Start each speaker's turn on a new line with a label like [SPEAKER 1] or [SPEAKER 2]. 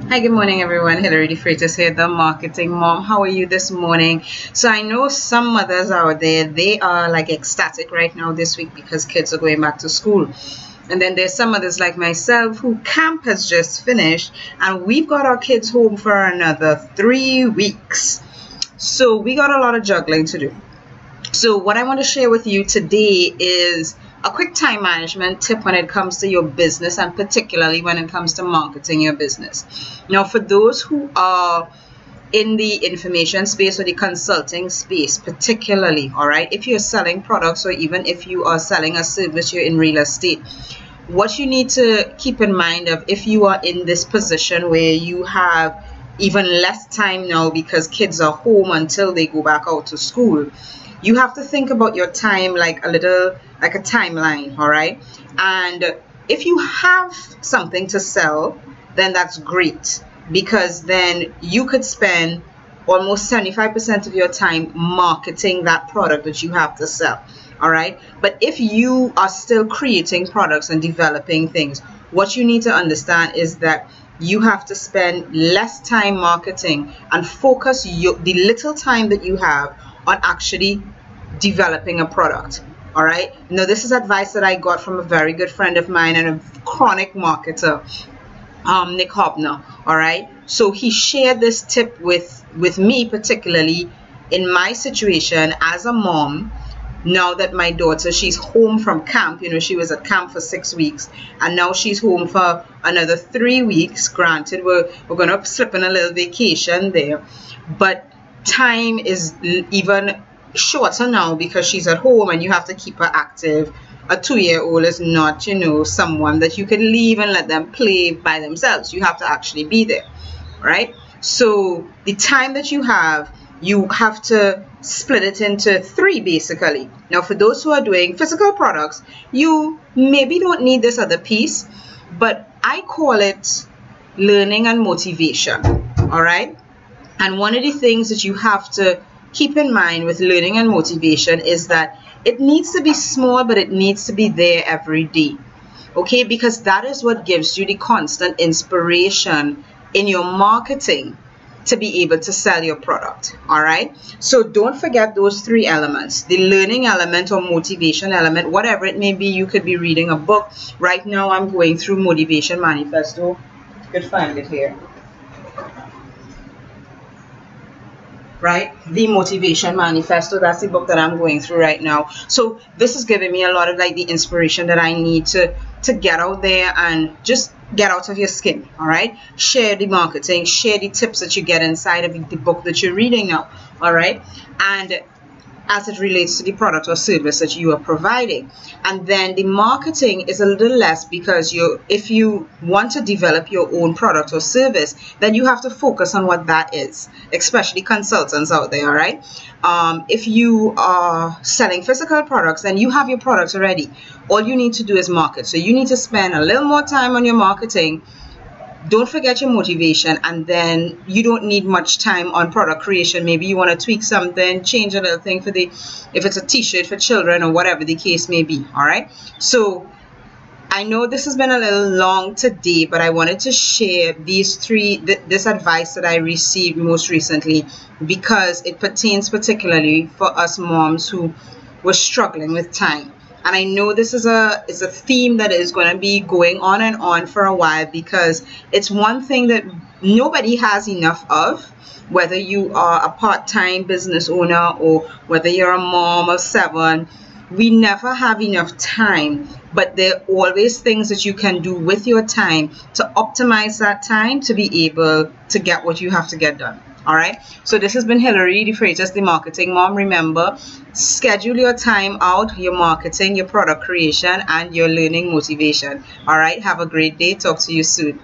[SPEAKER 1] Hi, good morning, everyone. Hilary DeFreitas here, the marketing mom. How are you this morning? So I know some mothers out there, they are like ecstatic right now this week because kids are going back to school. And then there's some others like myself who camp has just finished and we've got our kids home for another 3 weeks. So we got a lot of juggling to do. So what I want to share with you today is a quick time management tip when it comes to your business, and particularly when it comes to marketing your business. Now, for those who are in the information space or the consulting space, particularly, all right, if you're selling products or even if you are selling a service, you're in real estate, what you need to keep in mind of if you are in this position where you have even less time now because kids are home until they go back out to school, you have to think about your time like a timeline, all right? And if you have something to sell, then that's great, because then you could spend almost 75% of your time marketing that product that you have to sell, all right? But if you are still creating products and developing things, what you need to understand is that you have to spend less time marketing and focus the little time that you have on actually developing a product. All right. Now, this is advice that I got from a very good friend of mine and a chronic marketer, Nick Hobner. All right. So he shared this tip with me, particularly in my situation as a mom. Now that my daughter, she's home from camp, she was at camp for 6 weeks, and now she's home for another 3 weeks. Granted, we're going to slip in a little vacation there, but time is even shorter now because she's at home and you have to keep her active. A 2-year-old is not, someone that you can leave and let them play by themselves. You have to actually be there, right? So the time that you have to split it into 3 basically. Now, for those who are doing physical products, you maybe don't need this other piece, but I call it learning and motivation, all right? And one of the things that you have to keep in mind with learning and motivation is that it needs to be small, but it needs to be there every day, okay? Because that is what gives you the constant inspiration in your marketing to be able to sell your product, all right? So don't forget those 3 elements, the learning element or motivation element, whatever it may be. You could be reading a book. Right now I'm going through Motivation Manifesto. You could find it here. Right? The Motivation Manifesto, that's the book that I'm going through right now. So this is giving me a lot of like the inspiration that I need to get out there and just get out of your skin, all right? Share the marketing, share the tips that you get inside of the book that you're reading now, all right? And as it relates to the product or service that you are providing. And then the marketing is a little less, because if you want to develop your own product or service, then you have to focus on what that is, especially consultants out there, all right? If you are selling physical products, then you have your products already. All you need to do is market. So you need to spend a little more time on your marketing. Don't forget your motivation, and then you don't need much time on product creation. Maybe you want to tweak something, change a little thing if it's a t-shirt for children or whatever the case may be, all right? So I know this has been a little long today, but I wanted to share this advice that I received most recently, because it pertains particularly for us moms who were struggling with time. And I know this is a theme that is going to be going on and on for a while, because it's one thing that nobody has enough of, whether you are a part-time business owner or whether you're a mom of 7. We never have enough time, but there are always things that you can do with your time to optimize that time to be able to get what you have to get done. All right. So this has been Hilary DeFreitas, the marketing mom. Remember, schedule your time out, your marketing, your product creation, and your learning motivation. All right. Have a great day. Talk to you soon.